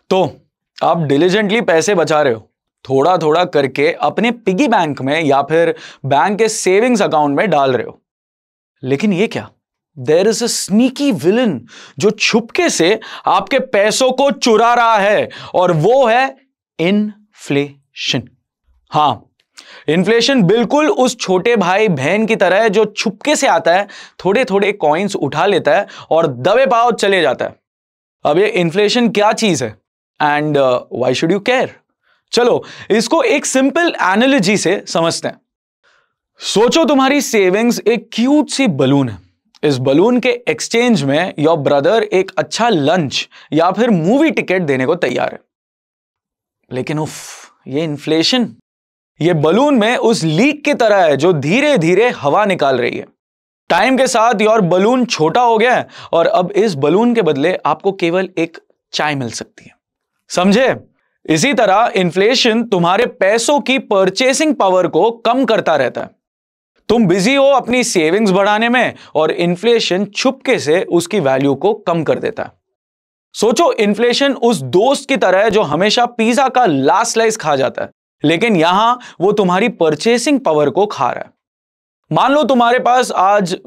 तो आप डिलिजेंटली पैसे बचा रहे हो, थोड़ा थोड़ा करके अपने पिगी बैंक में या फिर बैंक के सेविंग्स अकाउंट में डाल रहे हो। लेकिन ये क्या, there is a sneaky villain जो छुपके से आपके पैसों को चुरा रहा है, और वो है इन्फ्लेशन। हां, इन्फ्लेशन बिल्कुल उस छोटे भाई बहन की तरह है जो छुपके से आता है, थोड़े थोड़े कॉइन्स उठा लेता है और दबे पांव चले जाता है। अब ये इन्फ्लेशन क्या चीज है and why should you care? चलो इसको एक सिंपल एनालॉजी से समझते हैं। सोचो तुम्हारी सेविंग्स एक क्यूट सी बलून है। इस बलून के एक्सचेंज में योर ब्रदर एक अच्छा लंच या फिर मूवी टिकट देने को तैयार है। लेकिन उफ, ये इन्फ्लेशन, ये बलून में उस लीक की तरह है जो धीरे धीरे हवा निकाल रही है। टाइम के साथ योर बलून छोटा हो गया है और अब इस बलून के बदले आपको केवल एक चाय मिल सकती है। समझे? इसी तरह इन्फ्लेशन तुम्हारे पैसों की परचेसिंग पावर को कम करता रहता है। तुम बिजी हो अपनी सेविंग्स बढ़ाने में और इन्फ्लेशन छुपके से उसकी वैल्यू को कम कर देता है। सोचो इन्फ्लेशन उस दोस्त की तरह है जो हमेशा पिज्जा का लास्ट स्लाइस खा जाता है, लेकिन यहां वो तुम्हारी परचेसिंग पावर को खा रहा है। मान लो तुम्हारे पास आज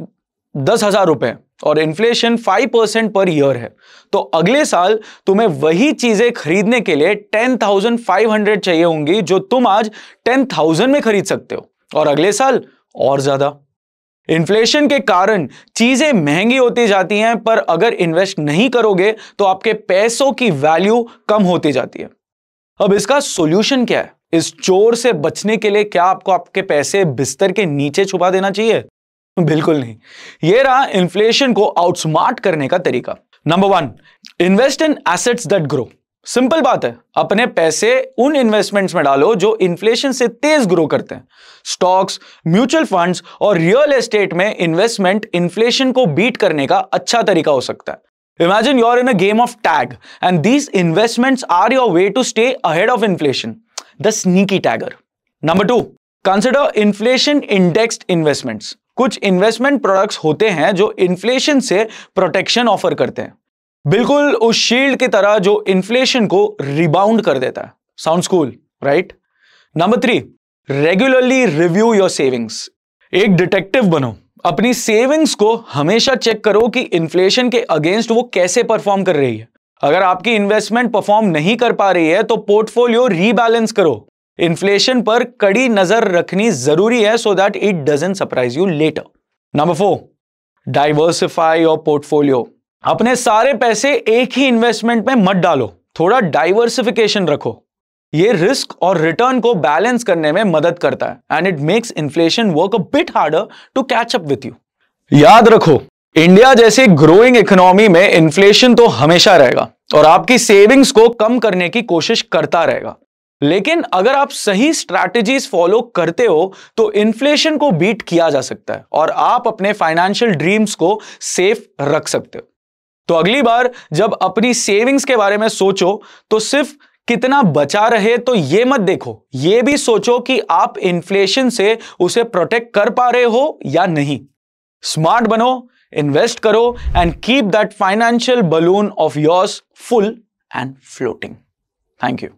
10,000 रुपए और इन्फ्लेशन 5% पर ईयर है, तो अगले साल तुम्हें वही चीजें खरीदने के लिए 10,500 चाहिए होंगी जो तुम आज 10,000 में खरीद सकते हो, और अगले साल और ज्यादा। इन्फ्लेशन के कारण चीजें महंगी होती जाती हैं, पर अगर इन्वेस्ट नहीं करोगे तो आपके पैसों की वैल्यू कम होती जाती है। अब इसका सॉल्यूशन क्या है? इस चोर से बचने के लिए क्या आपको आपके पैसे बिस्तर के नीचे छुपा देना चाहिए? बिल्कुल नहीं। यह रहा इन्फ्लेशन को आउटस्मार्ट करने का तरीका। Number 1, invest in assets that grow. Simple बात है, अपने पैसे उन इन्वेस्टमेंट्स में डालो जो इन्फ्लेशन से तेज ग्रो करते हैं। स्टॉक्स, म्यूचुअल फंड्स और रियल एस्टेट में इन्वेस्टमेंट इन्फ्लेशन को बीट करने का अच्छा तरीका हो सकता है। Imagine you are in a game of tag and these investments are your way to stay ahead of inflation, the sneaky tagger. Number 2, consider inflation indexed investments. कुछ इन्वेस्टमेंट प्रोडक्ट्स होते हैं जो इन्फ्लेशन से प्रोटेक्शन ऑफर करते हैं, बिल्कुल उस shield की तरह जो इन्फ्लेशन को रिबाउंड कर देता है। Sounds cool, right? Number 3, regularly review your savings. एक डिटेक्टिव बनो, अपनी सेविंग्स को हमेशा चेक करो कि इन्फ्लेशन के अगेंस्ट वो कैसे परफॉर्म कर रही है। अगर आपकी इन्वेस्टमेंट परफॉर्म नहीं कर पा रही है तो पोर्टफोलियो रीबैलेंस करो। इन्फ्लेशन पर कड़ी नजर रखनी जरूरी है so that it doesn't surprise you later. Number 4, diversify your portfolio. अपने सारे पैसे एक ही इन्वेस्टमेंट में मत डालो, थोड़ा डाइवर्सिफिकेशन रखो। ये रिस्क और रिटर्न को बैलेंस करने में मदद करता है and it makes inflation work a bit harder to catch up with you. याद रखो, इंडिया जैसी ग्रोइंग इकोनॉमी में इन्फ्लेशन तो हमेशा रहेगा और आपकी सेविंग्स को कम करने की कोशिश करता रहेगा। लेकिन अगर आप सही स्ट्रैटेजीज फॉलो करते हो तो इन्फ्लेशन को बीट किया जा सकता है और आप अपने फाइनेंशियल ड्रीम्स को सेफ रख सकते हो। तो अगली बार जब अपनी सेविंग्स के बारे में सोचो तो सिर्फ कितना बचा रहे तो ये मत देखो, ये भी सोचो कि आप इन्फ्लेशन से उसे प्रोटेक्ट कर पा रहे हो या नहीं। स्मार्ट बनो, इन्वेस्ट करो and keep that financial balloon of yours full and floating. Thank you.